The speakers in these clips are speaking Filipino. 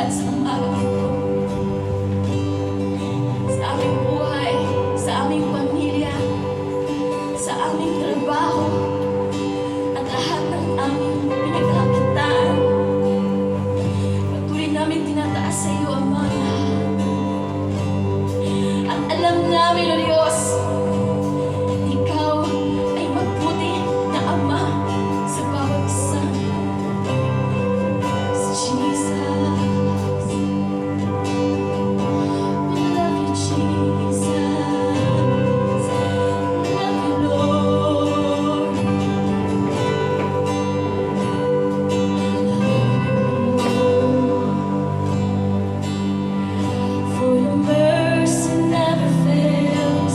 Panginoon sa umagang ito. Sa aming buhay, sa aming pamilya, sa aming trabaho, at lahat ng aming pinagkakitaan. Patuloy namin tinataas sa iyo, Ama. At alam namin, O Diyos, Ikaw ay mabuti na Ama sa bawat isa. Jesus, we love you, Jesus. We love you, Lord. For your mercy never fails.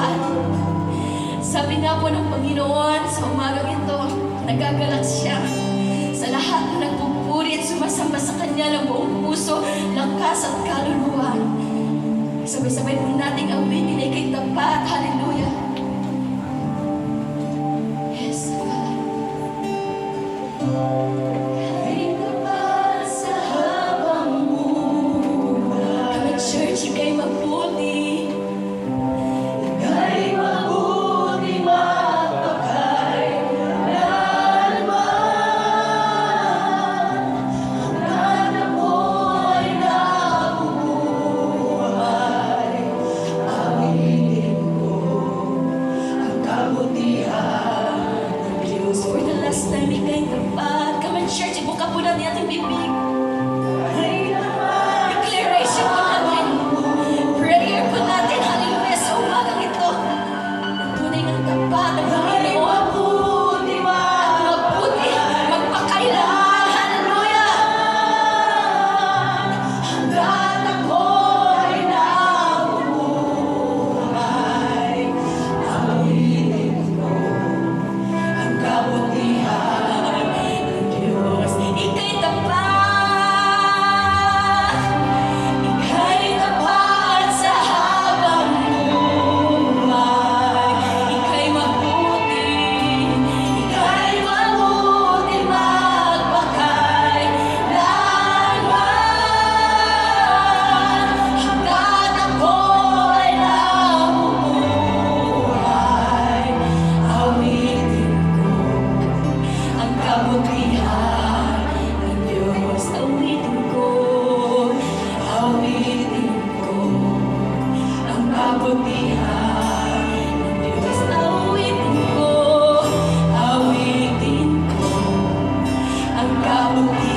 tapat. Sabi nga po ng Panginoon sa umagang ito, nagagalak siya sa lahat na nagpupuri at sumasamba sa Kanya ng buong puso, lakas at kaluluwa. Sabay-sabay po nating awitin ay kay tapat. Hallelujah. Yes, God. Kay tapat sa habang buhay. Kami church, ika'y mabuti. Ika'y mabuti magpakailanman. Ang anak mo ay nabubuhay. Aminin ko ang kabutihan ng Diyos. For the last time, ika'y tapat. Come on, church, ibuka po natin ating bibig. Declaration po natin. Prayer po natin. Hallelujah sa umagang ito. Tunay ng tapat ang Panginoon. At mabuti, magpakailanman. Hallelujah. Hanggat ako ay nabubuhay, aminin ko ang kabutihan ng Diyos. Ika'y tapat. Ika'y tapat sa habang buhay. Ika'y mabuti. Ika'y mabuti magpakailanman. Hanggat ako ay nabubuhay, awitin ko ang kabutihan ng Diyos. Awitin ko ang kabutihan ng Diyos. Awitin ko ang kabutihan